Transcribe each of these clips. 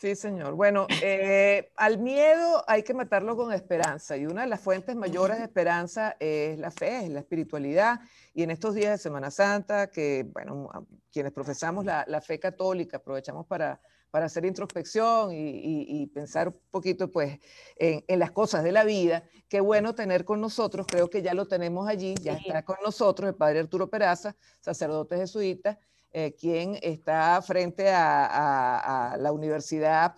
Sí, señor. Bueno, al miedo hay que matarlo con esperanza y una de las fuentes mayores de esperanza es la fe, es la espiritualidad. Y en estos días de Semana Santa, que, bueno, quienes profesamos la fe católica, aprovechamos para hacer introspección y pensar un poquito, pues, en las cosas de la vida. Qué bueno tener con nosotros, creo que ya lo tenemos allí, ya está con nosotros el padre Arturo Peraza, sacerdote jesuita, quien está frente a la Universidad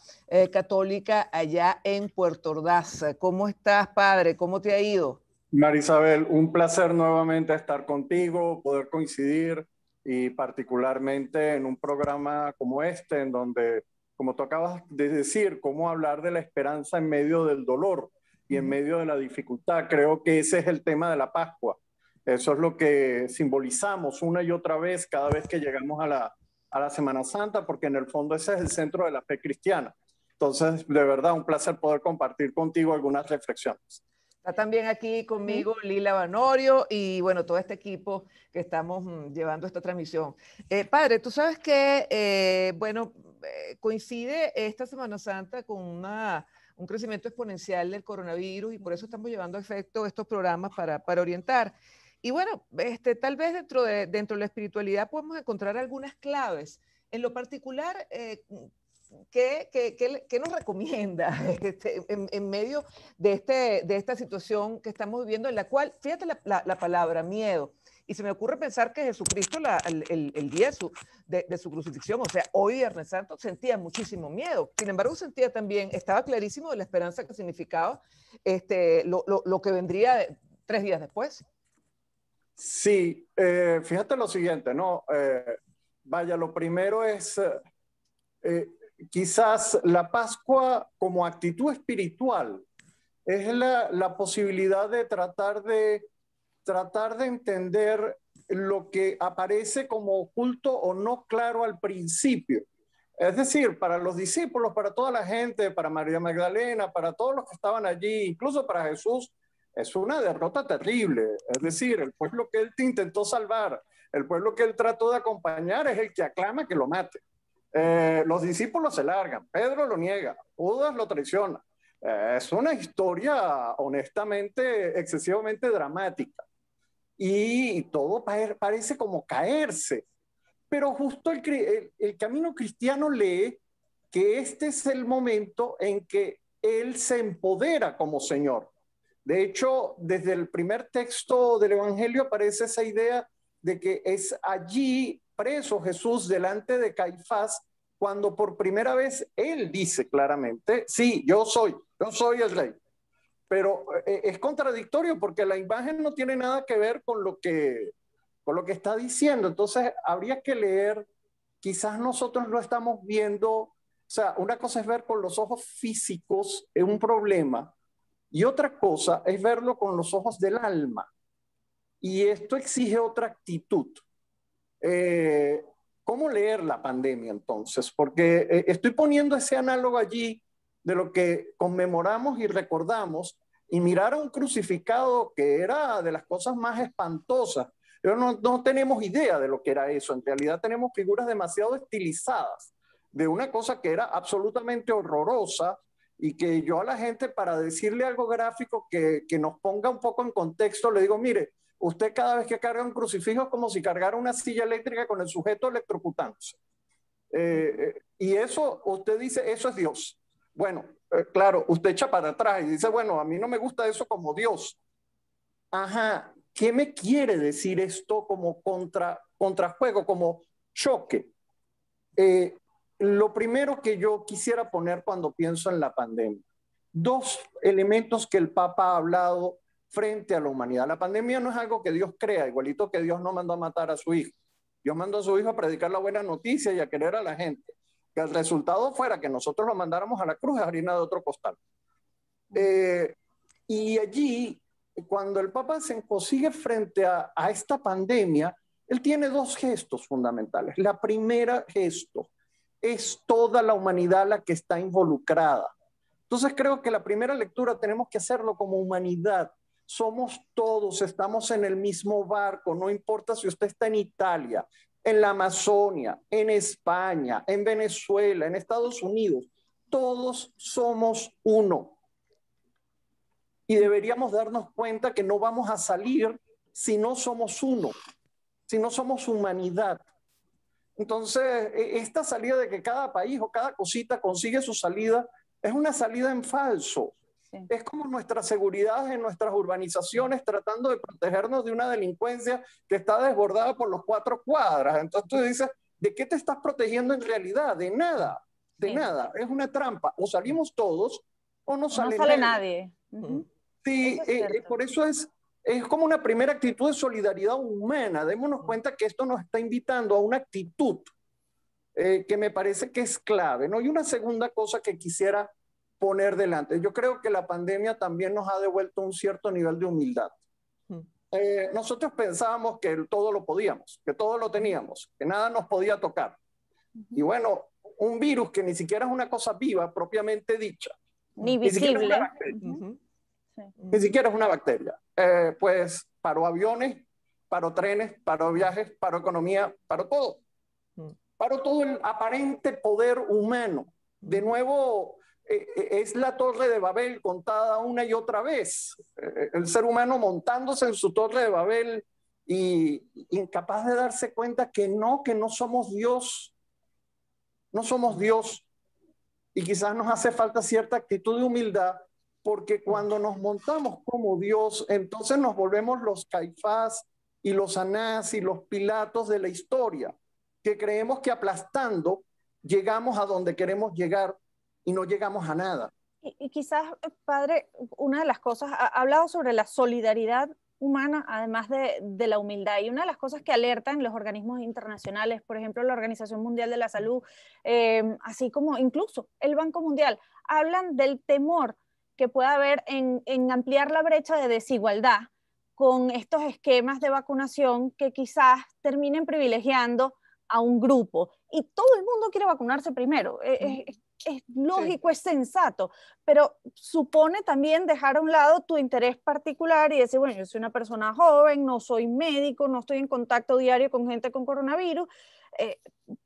Católica allá en Puerto Ordaz. ¿Cómo estás, padre? ¿Cómo te ha ido? Marisabel, un placer nuevamente estar contigo, poder coincidir y particularmente en un programa como este, en donde, como tú acabas de decir, cómo hablar de la esperanza en medio del dolor y en medio de la dificultad. Creo que ese es el tema de la Pascua. Eso es lo que simbolizamos una y otra vez cada vez que llegamos a la Semana Santa, porque en el fondo ese es el centro de la fe cristiana. Entonces, de verdad, un placer poder compartir contigo algunas reflexiones. Está también aquí conmigo Lila Banorio y bueno, todo este equipo que estamos llevando esta transmisión. Padre, tú sabes que, coincide esta Semana Santa con un crecimiento exponencial del coronavirus y por eso estamos llevando a efecto estos programas para orientar. Y bueno, tal vez dentro de la espiritualidad podemos encontrar algunas claves. En lo particular, ¿qué nos recomienda en medio de esta situación que estamos viviendo, en la cual, fíjate la palabra miedo, y se me ocurre pensar que Jesucristo el día de su crucifixión, o sea, hoy Viernes Santo, sentía muchísimo miedo, sin embargo sentía también, estaba clarísimo de la esperanza que significaba lo que vendría 3 días después. Sí, fíjate lo siguiente, ¿no? Vaya, lo primero es eh, quizás la Pascua como actitud espiritual, es la posibilidad de tratar de entender lo que aparece como oculto o no claro al principio. Es decir, para los discípulos, para toda la gente, para María Magdalena, para todos los que estaban allí, incluso para Jesús, es una derrota terrible. Es decir, el pueblo que él te intentó salvar, el pueblo que él trató de acompañar es el que aclama que lo mate. Los discípulos se largan, Pedro lo niega, Judas lo traiciona. Es una historia honestamente excesivamente dramática y todo parece como caerse, pero justo el camino cristiano lee que este es el momento en que él se empodera como Señor. De hecho, desde el primer texto del Evangelio aparece esa idea de que es allí preso Jesús delante de Caifás cuando por primera vez él dice claramente, sí, yo soy el rey. Pero es contradictorio porque la imagen no tiene nada que ver con lo que está diciendo. Entonces, habría que leer, quizás nosotros lo estamos viendo, o sea, una cosa es ver con los ojos físicos un problema y otra cosa es verlo con los ojos del alma. Y esto exige otra actitud. Eh, ¿Cómo leer la pandemia entonces? Porque estoy poniendo ese análogo allí de lo que conmemoramos y recordamos y mirar a un crucificado que era de las cosas más espantosas. Pero no tenemos idea de lo que era eso. En realidad tenemos figuras demasiado estilizadas de una cosa que era absolutamente horrorosa y que yo a la gente, para decirle algo gráfico que nos ponga un poco en contexto, le digo, mire, usted cada vez que carga un crucifijo es como si cargara una silla eléctrica con el sujeto electrocutándose. Y eso, usted dice, eso es Dios. Bueno, claro, usted echa para atrás y dice, bueno, a mí no me gusta eso como Dios. Ajá, ¿qué me quiere decir esto como contrajuego, como choque? Lo primero que yo quisiera poner cuando pienso en la pandemia, dos elementos que el Papa ha hablado frente a la humanidad. La pandemia no es algo que Dios crea, igualito que Dios no mandó a matar a su hijo. Dios mandó a su hijo a predicar la buena noticia y a querer a la gente. Que el resultado fuera que nosotros lo mandáramos a la cruz es harina de otro costal. Y allí, cuando el Papa se consigue frente a esta pandemia, él tiene dos gestos fundamentales. La primera gesto es toda la humanidad la que está involucrada. Entonces creo que la primera lectura tenemos que hacerlo como humanidad. Somos todos, estamos en el mismo barco, no importa si usted está en Italia, en la Amazonia, en España, en Venezuela, en Estados Unidos. Todos somos uno. Y deberíamos darnos cuenta que no vamos a salir si no somos uno, si no somos humanidad. Entonces, esta salida de que cada país o cada cosita consigue su salida es una salida en falso. Sí. Es como nuestra seguridad en nuestras urbanizaciones tratando de protegernos de una delincuencia que está desbordada por los 4 cuadras. Entonces tú dices, ¿de qué te estás protegiendo en realidad? De nada, de nada. Es una trampa. O salimos todos o no sale nadie. Sí, por eso es como una primera actitud de solidaridad humana. Démonos cuenta que esto nos está invitando a una actitud que me parece que es clave, ¿no? Y una segunda cosa que quisiera poner delante. Yo creo que la pandemia también nos ha devuelto un cierto nivel de humildad. Nosotros pensábamos que todo lo podíamos, que todo lo teníamos, que nada nos podía tocar. Y bueno, un virus que ni siquiera es una cosa viva propiamente dicha. Ni visible. Ni siquiera es una bacteria. Pues paró aviones, paró trenes, paró viajes, paró economía, paró todo. Paró todo el aparente poder humano. De nuevo, es la Torre de Babel contada una y otra vez. El ser humano montándose en su Torre de Babel y incapaz de darse cuenta que no somos Dios. No somos Dios. Y quizás nos hace falta cierta actitud de humildad, porque cuando nos montamos como Dios, entonces nos volvemos los Caifás y los Anás y los Pilatos de la historia, que creemos que aplastando llegamos a donde queremos llegar y no llegamos a nada. Y quizás, padre, una de las cosas, ha hablado sobre la solidaridad humana, además de la humildad, y una de las cosas que alertan los organismos internacionales, por ejemplo, la Organización Mundial de la Salud, así como incluso el Banco Mundial, hablan del temor que pueda haber en ampliar la brecha de desigualdad con estos esquemas de vacunación que quizás terminen privilegiando a un grupo. Y todo el mundo quiere vacunarse primero. Es lógico, es sensato, pero supone también dejar a un lado tu interés particular y decir, bueno, yo soy una persona joven, no soy médico, no estoy en contacto diario con gente con coronavirus,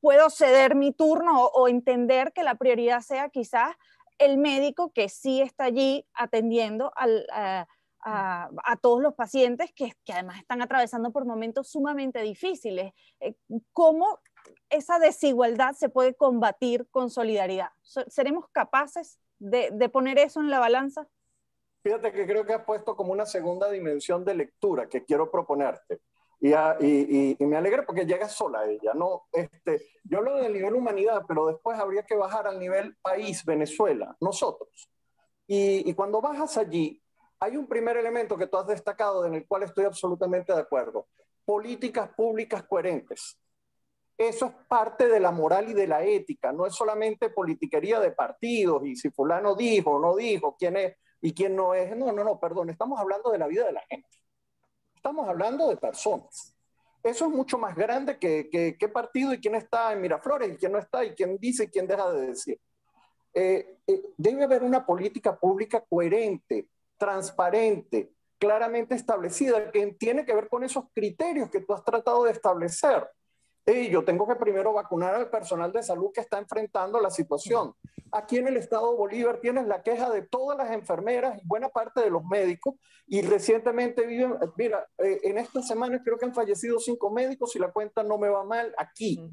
puedo ceder mi turno o entender que la prioridad sea quizás el médico que sí está allí atendiendo a todos los pacientes que además están atravesando por momentos sumamente difíciles. ¿Cómo esa desigualdad se puede combatir con solidaridad? ¿Seremos capaces de poner eso en la balanza? Fíjate que creo que has puesto como una segunda dimensión de lectura que quiero proponerte. Y me alegra porque llega sola ella, ¿no? Yo hablo del nivel humanidad, pero después habría que bajar al nivel país, Venezuela, nosotros. Y cuando bajas allí, hay un primer elemento que tú has destacado en el cual estoy absolutamente de acuerdo. Políticas públicas coherentes. Eso es parte de la moral y de la ética, no es solamente politiquería de partidos y si fulano dijo o no dijo, quién es y quién no es. No, perdón, estamos hablando de la vida de la gente. Estamos hablando de personas. Eso es mucho más grande que qué partido y quién está en Miraflores y quién no está y quién dice y quién deja de decir. Debe haber una política pública coherente, transparente, claramente establecida, que tiene que ver con esos criterios que tú has tratado de establecer. Yo tengo que primero vacunar al personal de salud que está enfrentando la situación. Aquí en el estado de Bolívar tienes la queja de todas las enfermeras y buena parte de los médicos, y recientemente en esta semana creo que han fallecido 5 médicos, si la cuenta no me va mal, aquí.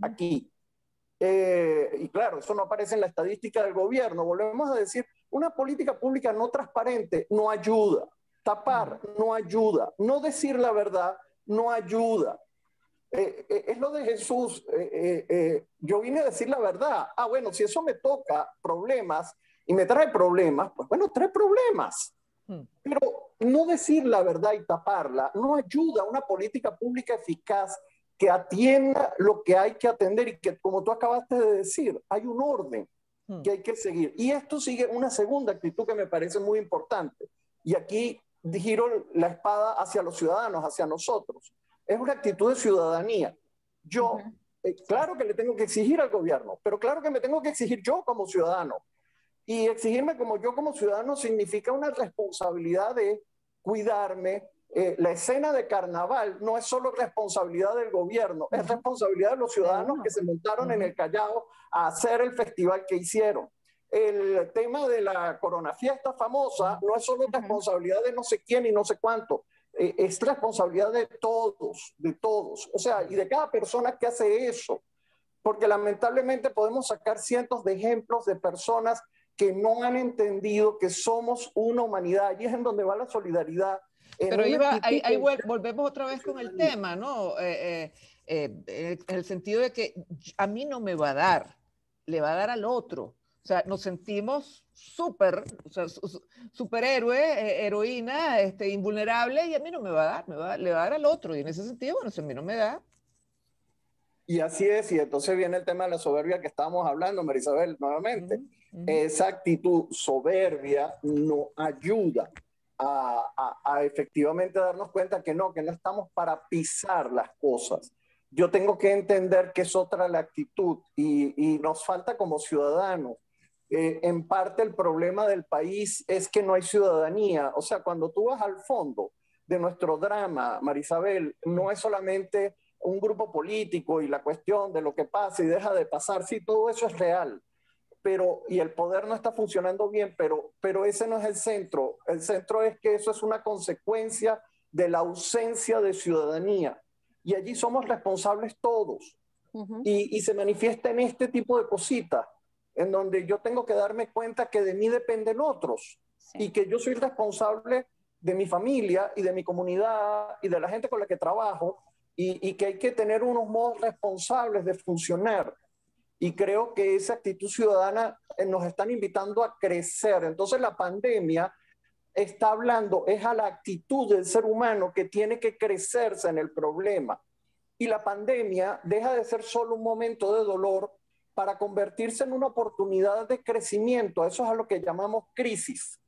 Y claro, eso no aparece en la estadística del gobierno. Volvemos a decir, una política pública no transparente no ayuda. Tapar no ayuda. No decir la verdad no ayuda. Es lo de Jesús, yo vine a decir la verdad. Bueno, si eso me toca problemas y me trae problemas, pues bueno, trae problemas. Pero no decir la verdad y taparla no ayuda a una política pública eficaz que atienda lo que hay que atender y que, como tú acabaste de decir, hay un orden que hay que seguir. Y esto sigue una segunda actitud que me parece muy importante. Y aquí giro la espada hacia los ciudadanos, hacia nosotros. Es una actitud de ciudadanía. Yo, claro que le tengo que exigir al gobierno, pero claro que me tengo que exigir yo como ciudadano. Y exigirme como ciudadano significa una responsabilidad de cuidarme. La escena de carnaval no es solo responsabilidad del gobierno, es responsabilidad de los ciudadanos que se montaron en el Callao a hacer el festival que hicieron. el tema de la coronafiesta famosa no es solo responsabilidad de no sé quién y no sé cuánto, es responsabilidad de todos, o sea, y de cada persona que hace eso, porque lamentablemente podemos sacar cientos de ejemplos de personas que no han entendido que somos una humanidad, y es en donde va la solidaridad. Pero Iva, ahí volvemos otra vez con el tema, ¿no? En el sentido de que a mí no me va a dar, le va a dar al otro. O sea, nos sentimos súper, o sea, superhéroe, heroína, invulnerable, y a mí no me va a dar, le va a dar al otro. Y en ese sentido, bueno, si a mí no me da. Y así es, y entonces viene el tema de la soberbia que estábamos hablando, Marisabel, nuevamente. Esa actitud soberbia no ayuda a efectivamente darnos cuenta que no estamos para pisar las cosas. Yo tengo que entender que es otra la actitud y nos falta como ciudadanos. En parte el problema del país es que no hay ciudadanía. O sea, cuando tú vas al fondo de nuestro drama, Marisabel, no es solamente un grupo político y la cuestión de lo que pasa y deja de pasar. Sí, todo eso es real. Y el poder no está funcionando bien, pero ese no es el centro. El centro es que eso es una consecuencia de la ausencia de ciudadanía. Y allí somos responsables todos. Y se manifiesta en este tipo de cositas, en donde yo tengo que darme cuenta que de mí dependen otros. Sí. Y que yo soy responsable de mi familia y de mi comunidad y de la gente con la que trabajo, y que hay que tener unos modos responsables de funcionar. Y creo que esa actitud ciudadana nos están invitando a crecer. Entonces la pandemia está hablando, es a la actitud del ser humano que tiene que crecerse en el problema. Y la pandemia deja de ser solo un momento de dolor para convertirse en una oportunidad de crecimiento. Eso es a lo que llamamos crisis.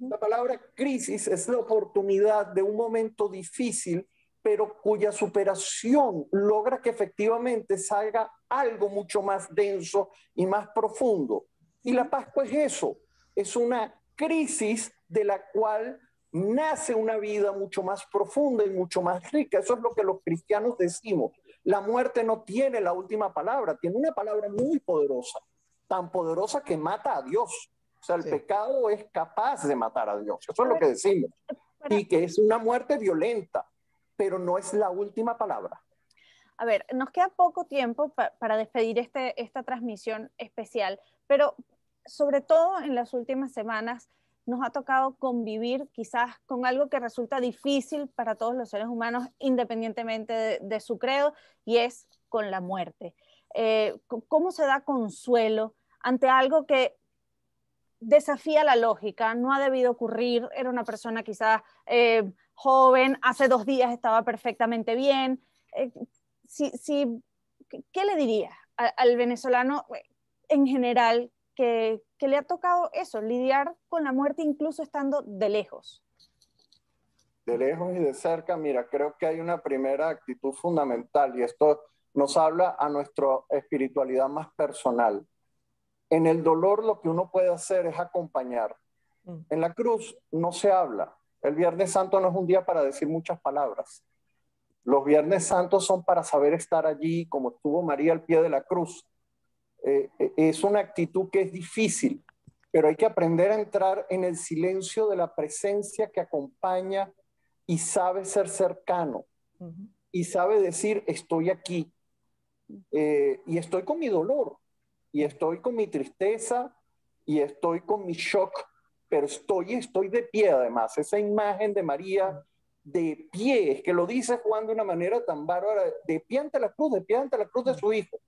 La palabra crisis es la oportunidad de un momento difícil, pero cuya superación logra que efectivamente salga algo mucho más denso y más profundo. Y la Pascua es eso, es una crisis de la cual nace una vida mucho más profunda y mucho más rica. Eso es lo que los cristianos decimos. La muerte no tiene la última palabra, tiene una palabra muy poderosa, tan poderosa que mata a Dios. O sea, el pecado es capaz de matar a Dios. Eso es lo que decimos. Y que es una muerte violenta, pero no es la última palabra. A ver, nos queda poco tiempo para despedir esta transmisión especial, pero sobre todo en las últimas semanas nos ha tocado convivir quizás con algo que resulta difícil para todos los seres humanos, independientemente de su credo, y es con la muerte. ¿Cómo se da consuelo ante algo que desafía la lógica? No ha debido ocurrir, era una persona quizás joven, hace 2 días estaba perfectamente bien. ¿Qué le diría al venezolano en general que le ha tocado eso, lidiar con la muerte incluso estando de lejos? De lejos y de cerca, mira, creo que hay una primera actitud fundamental, y esto nos habla a nuestra espiritualidad más personal. En el dolor lo que uno puede hacer es acompañar. En la cruz no se habla. El Viernes Santo no es un día para decir muchas palabras. Los Viernes Santos son para saber estar allí, como estuvo María al pie de la cruz. Es una actitud que es difícil, pero hay que aprender a entrar en el silencio de la presencia que acompaña y sabe ser cercano. Y sabe decir, estoy aquí. Y estoy con mi dolor. Y estoy con mi tristeza, y estoy con mi shock, pero estoy de pie además. Esa imagen de María de pie, es que lo dice Juan de una manera tan bárbara, de pie ante la cruz de su hijo.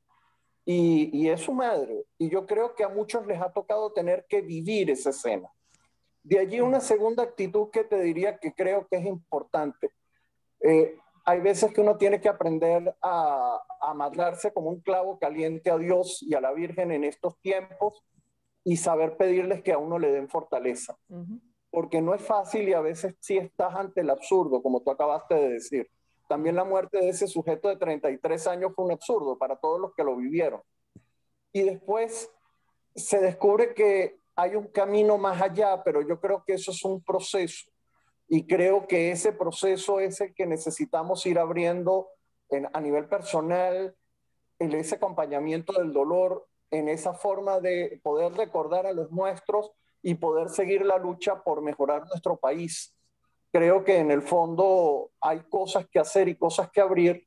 Y es su madre. Y yo creo que a muchos les ha tocado tener que vivir esa escena. De allí una segunda actitud que te diría que creo que es importante. Hay veces que uno tiene que aprender a amarrarse como un clavo caliente a Dios y a la Virgen en estos tiempos y saber pedirles que a uno le den fortaleza. Porque no es fácil y a veces sí estás ante el absurdo, como tú acabaste de decir. También la muerte de ese sujeto de 33 años fue un absurdo para todos los que lo vivieron. Y después se descubre que hay un camino más allá, pero yo creo que eso es un proceso. Y creo que ese proceso es el que necesitamos ir abriendo a nivel personal, ese acompañamiento del dolor, en esa forma de poder recordar a los nuestros y poder seguir la lucha por mejorar nuestro país. Creo que en el fondo hay cosas que hacer y cosas que abrir,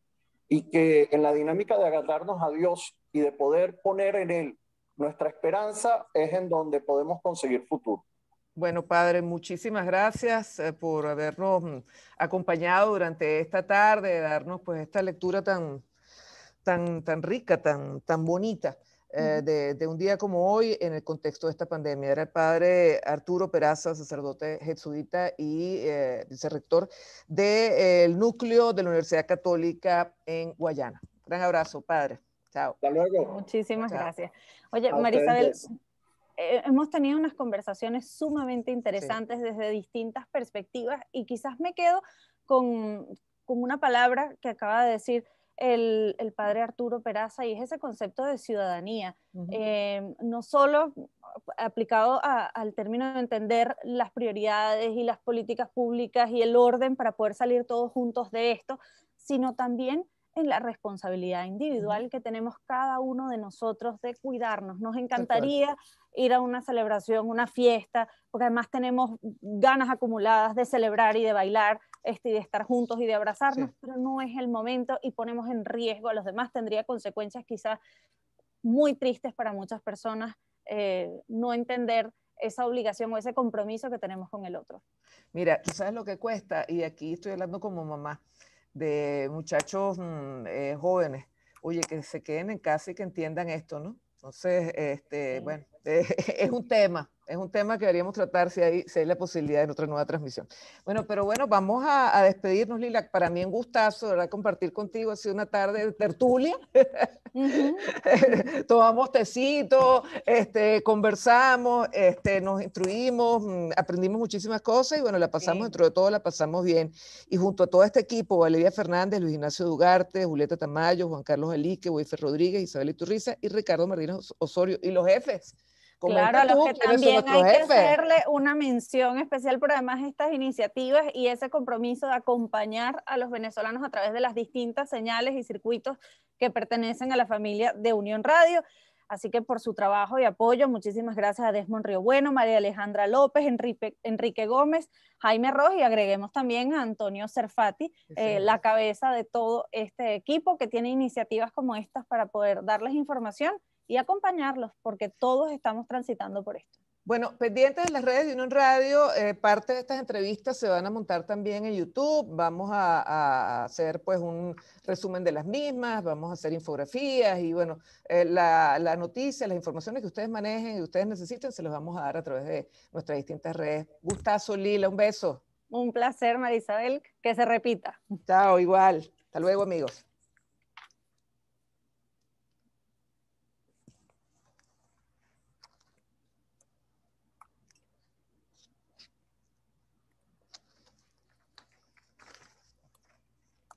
y que en la dinámica de agarrarnos a Dios y de poder poner en Él nuestra esperanza es en donde podemos conseguir futuro. Bueno, padre, muchísimas gracias por habernos acompañado durante esta tarde, darnos pues esta lectura tan rica, tan bonita de un día como hoy en el contexto de esta pandemia. Era el padre Arturo Peraza, sacerdote jesuita y vicerrector del núcleo de la Universidad Católica en Guayana. Gran abrazo, padre. Chao. Hasta luego. Muchísimas Chao. gracias. Oye, A Marisabel, ustedes. hemos tenido unas conversaciones sumamente interesantes Sí. desde distintas perspectivas, y quizás me quedo con una palabra que acaba de decir el padre Arturo Peraza, y es ese concepto de ciudadanía. No solo aplicado al término de entender las prioridades y las políticas públicas y el orden para poder salir todos juntos de esto, sino también en la responsabilidad individual que tenemos cada uno de nosotros de cuidarnos. Nos encantaría ir a una celebración, una fiesta, porque además tenemos ganas acumuladas de celebrar y de bailar, y de estar juntos y de abrazarnos, pero no es el momento y ponemos en riesgo a los demás. Tendría consecuencias quizás muy tristes para muchas personas no entender esa obligación o ese compromiso que tenemos con el otro. Mira, tú sabes lo que cuesta, y aquí estoy hablando como mamá, de muchachos jóvenes, oye, que se queden en casa y que entiendan esto, ¿no? Entonces, Sí. bueno, es un tema que deberíamos tratar si hay la posibilidad de otra nueva transmisión. Bueno, pero bueno, vamos a despedirnos, Lila. Para mí un gustazo, ¿verdad? Compartir contigo, ha sido una tarde de tertulia. Tomamos tecito, conversamos, nos instruimos, aprendimos muchísimas cosas y bueno, la pasamos, dentro de todo la pasamos bien. Y junto a todo este equipo, Valeria Fernández, Luis Ignacio Dugarte, Julieta Tamayo, Juan Carlos Alique, Weifer Rodríguez, Isabel Iturriza y Ricardo Martínez Osorio, y los jefes. Claro, Comenta a los tú que quiénes son también nuestros hay que jefes. hacerle una mención especial por además estas iniciativas y ese compromiso de acompañar a los venezolanos a través de las distintas señales y circuitos que pertenecen a la familia de Unión Radio. Así que por su trabajo y apoyo, muchísimas gracias a Desmond Río Bueno, María Alejandra López, Enrique Gómez, Jaime Rojas, y agreguemos también a Antonio Cerfati, la cabeza de todo este equipo que tiene iniciativas como estas para poder darles información y acompañarlos, porque todos estamos transitando por esto. Bueno, pendientes de las redes de Unión Radio, parte de estas entrevistas se van a montar también en YouTube. Vamos a hacer pues un resumen de las mismas, vamos a hacer infografías y bueno, la noticia, las informaciones que ustedes manejen y ustedes necesiten, se los vamos a dar a través de nuestras distintas redes. Gustazo, Lila, un beso. Un placer, Marisabel, que se repita. Chao, igual. Hasta luego, amigos.